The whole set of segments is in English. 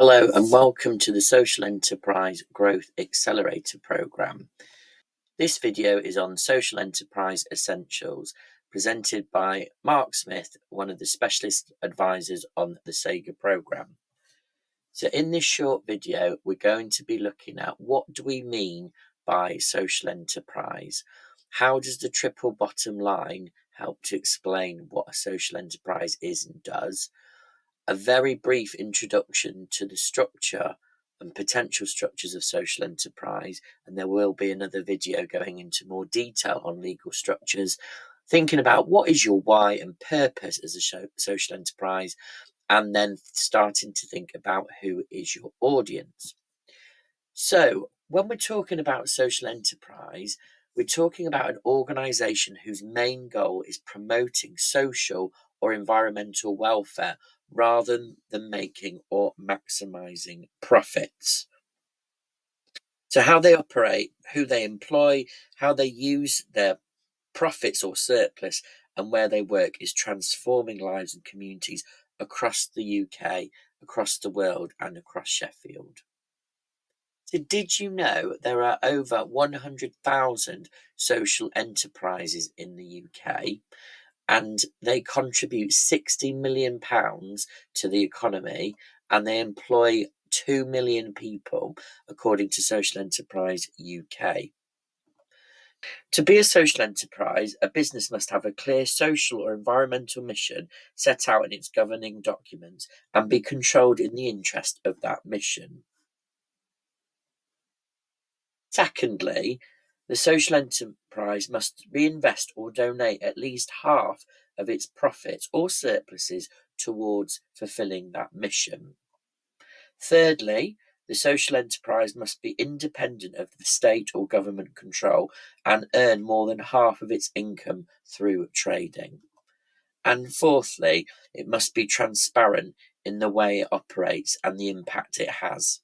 Hello and welcome to the Social Enterprise Growth Accelerator Programme. This video is on Social Enterprise Essentials, presented by Mark Smith, one of the specialist advisors on the SEGA programme. So in this short video, we're going to be looking at what do we mean by social enterprise? How does the triple bottom line help to explain what a social enterprise is and does? A very brief introduction to the structure and potential structures of social enterprise, and there will be another video going into more detail on legal structures, thinking about what is your why and purpose as a social enterprise, and then starting to think about who is your audience. So when we're talking about social enterprise, we're talking about an organisation whose main goal is promoting social or environmental welfare rather than making or maximising profits. So how they operate, who they employ, how they use their profits or surplus, and where they work is transforming lives and communities across the UK, across the world, and across Sheffield. So did you know there are over 100,000 social enterprises in the UK, and they contribute £60 million to the economy, and they employ 2 million people, according to Social Enterprise UK. To be a social enterprise, a business must have a clear social or environmental mission set out in its governing documents and be controlled in the interest of that mission. Secondly, the social enterprise must reinvest or donate at least half of its profits or surpluses towards fulfilling that mission. Thirdly, the social enterprise must be independent of the state or government control and earn more than half of its income through trading. And fourthly, it must be transparent in the way it operates and the impact it has.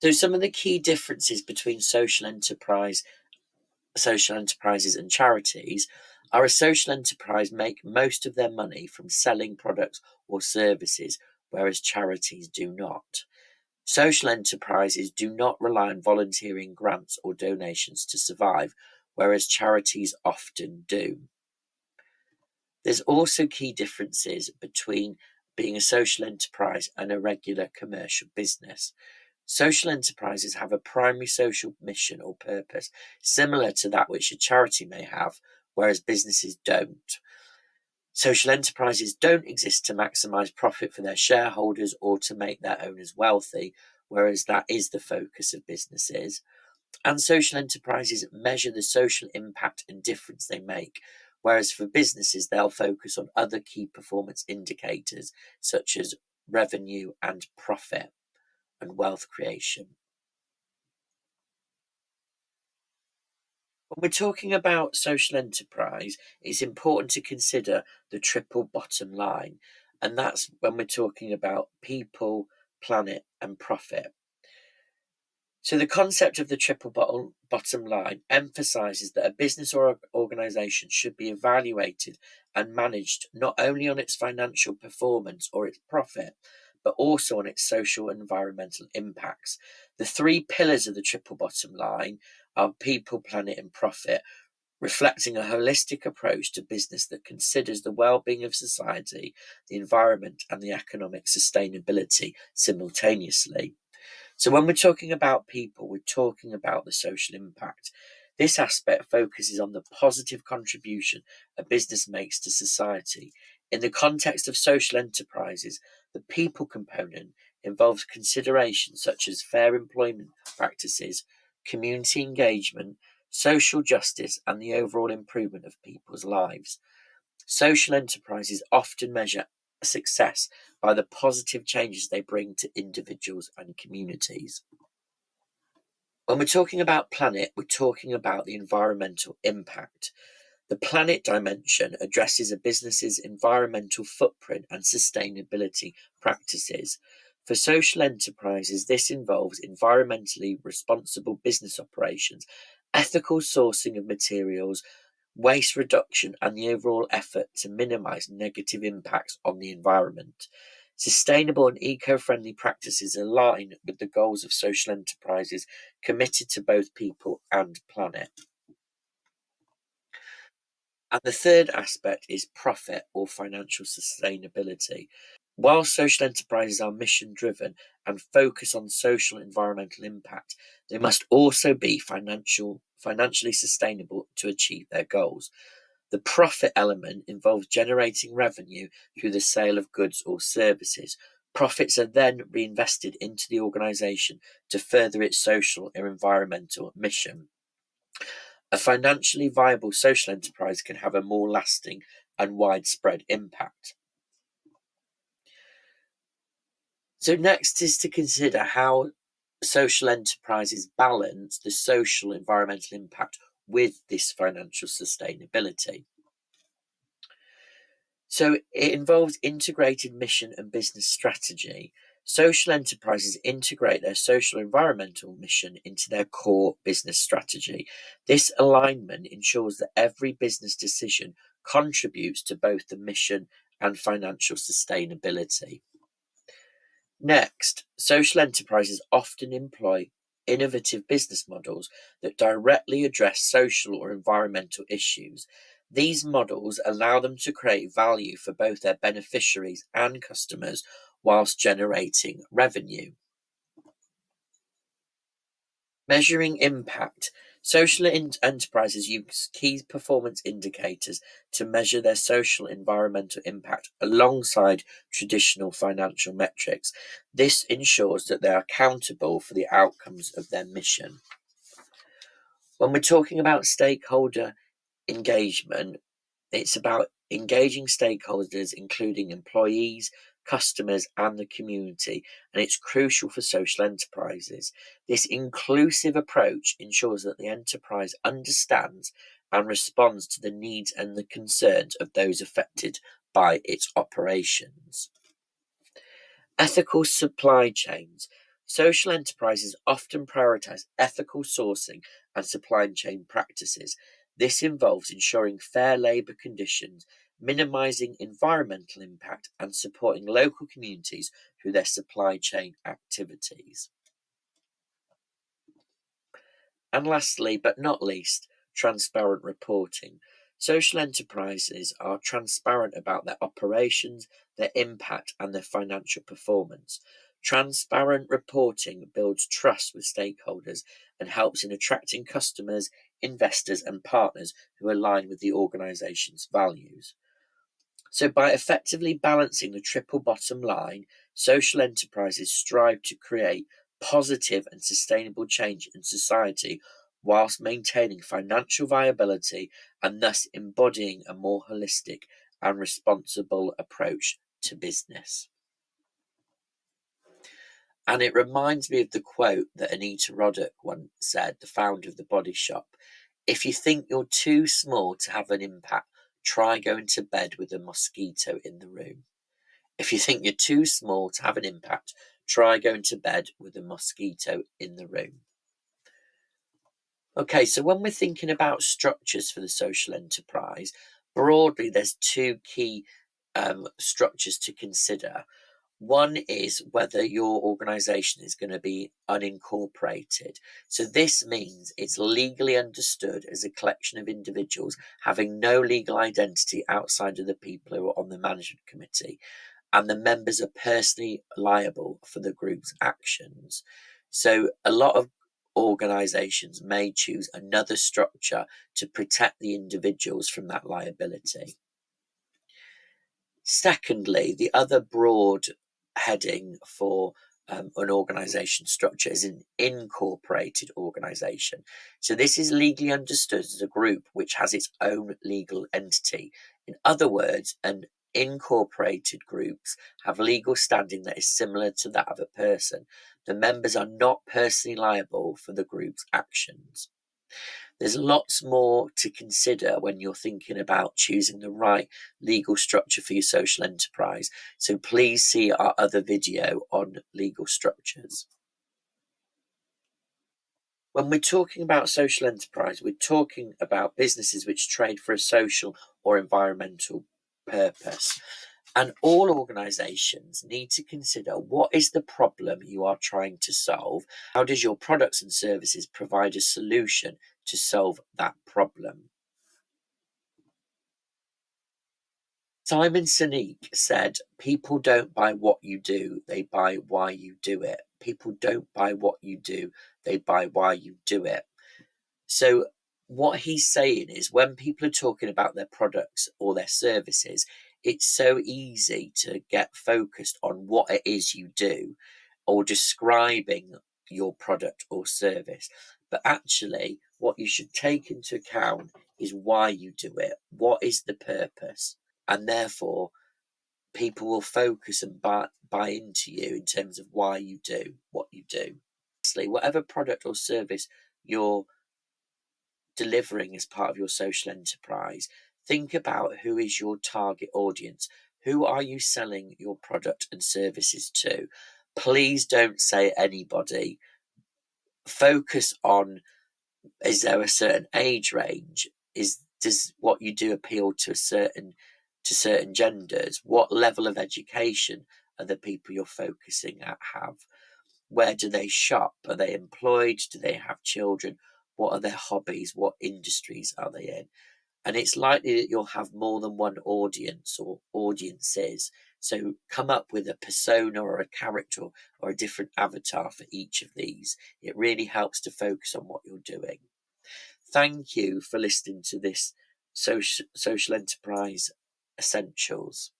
So some of the key differences between social enterprises and charities are: a social enterprise make most of their money from selling products or services, whereas charities do not. Social enterprises do not rely on volunteering, grants or donations to survive, whereas charities often do. There's also key differences between being a social enterprise and a regular commercial business. Social enterprises have a primary social mission or purpose, similar to that which a charity may have, whereas businesses don't. Social enterprises don't exist to maximise profit for their shareholders or to make their owners wealthy, whereas that is the focus of businesses. And social enterprises measure the social impact and difference they make, whereas for businesses they'll focus on other key performance indicators such as revenue and profit and wealth creation. When we're talking about social enterprise, it's important to consider the triple bottom line, and that's when we're talking about people, planet, and profit. So the concept of the triple bottom line emphasizes that a business or organization should be evaluated and managed not only on its financial performance or its profit, but also on its social and environmental impacts. The three pillars of the triple bottom line are people, planet, and profit, reflecting a holistic approach to business that considers the well-being of society, the environment, and the economic sustainability simultaneously. So when we're talking about people, we're talking about the social impact. This aspect focuses on the positive contribution a business makes to society. In the context of social enterprises, the people component involves considerations such as fair employment practices, community engagement, social justice, and the overall improvement of people's lives. Social enterprises often measure success by the positive changes they bring to individuals and communities. When we're talking about planet, we're talking about the environmental impact. The planet dimension addresses a business's environmental footprint and sustainability practices. For social enterprises, this involves environmentally responsible business operations, ethical sourcing of materials, waste reduction, and the overall effort to minimise negative impacts on the environment. Sustainable and eco-friendly practices align with the goals of social enterprises committed to both people and planet. And the third aspect is profit or financial sustainability. While social enterprises are mission driven and focus on social and environmental impact, they must also be financially sustainable to achieve their goals. The profit element involves generating revenue through the sale of goods or services. Profits are then reinvested into the organisation to further its social or environmental mission. A financially viable social enterprise can have a more lasting and widespread impact. So next is to consider how social enterprises balance the social environmental impact with this financial sustainability. So it involves integrated mission and business strategy. Social enterprises integrate their social environmental mission into their core business strategy. This alignment ensures that every business decision contributes to both the mission and financial sustainability. Next, social enterprises often employ innovative business models that directly address social or environmental issues. These models allow them to create value for both their beneficiaries and customers whilst generating revenue. Measuring impact. Social enterprises use key performance indicators to measure their social environmental impact alongside traditional financial metrics. This ensures that they are accountable for the outcomes of their mission. When we're talking about stakeholder engagement, it's about engaging stakeholders, including employees, customers, and the community, and it's crucial for social enterprises. This inclusive approach ensures that the enterprise understands and responds to the needs and the concerns of those affected by its operations. Ethical supply chains. Social enterprises often prioritize ethical sourcing and supply chain practices. This involves ensuring fair labor conditions, minimizing environmental impact, and supporting local communities through their supply chain activities. And lastly, but not least, transparent reporting. Social enterprises are transparent about their operations, their impact, and their financial performance. Transparent reporting builds trust with stakeholders and helps in attracting customers, investors, and partners who align with the organization's values. So, by effectively balancing the triple bottom line, social enterprises strive to create positive and sustainable change in society whilst maintaining financial viability and thus embodying a more holistic and responsible approach to business. And it reminds me of the quote that Anita Roddick once said, the founder of The Body Shop: "If you think you're too small to have an impact, try going to bed with a mosquito in the room." If you think you're too small to have an impact, try going to bed with a mosquito in the room. Okay, so when we're thinking about structures for the social enterprise, broadly there's two key structures to consider. One is whether your organisation is going to be unincorporated. So this means it's legally understood as a collection of individuals having no legal identity outside of the people who are on the management committee, and the members are personally liable for the group's actions. So a lot of organisations may choose another structure to protect the individuals from that liability. Secondly, the other broad heading for an organisation structure is an incorporated organisation. So this is legally understood as a group which has its own legal entity. In other words, an incorporated groups have legal standing that is similar to that of a person. The members are not personally liable for the group's actions. There's lots more to consider when you're thinking about choosing the right legal structure for your social enterprise. So please see our other video on legal structures. When we're talking about social enterprise, we're talking about businesses which trade for a social or environmental purpose. And all organisations need to consider, what is the problem you are trying to solve? How does your products and services provide a solution to solve that problem? Simon Sinek said, people don't buy what you do, they buy why you do it. People don't buy what you do, they buy why you do it. So what he's saying is, when people are talking about their products or their services, it's so easy to get focused on what it is you do or describing your product or service. But actually, what you should take into account is why you do it. What is the purpose? And therefore, people will focus and buy into you in terms of why you do what you do. Lastly, whatever product or service you're delivering as part of your social enterprise, think about, who is your target audience? Who are you selling your product and services to? Please don't say anybody. Focus on, is there a certain age range? Does what you do appeal to certain genders? What level of education are the people you're focusing at have? Where do they shop? Are they employed? Do they have children? What are their hobbies? What industries are they in? And it's likely that you'll have more than one audience or audiences. So come up with a persona or a character or a different avatar for each of these. It really helps to focus on what you're doing. Thank you for listening to this social enterprise essentials.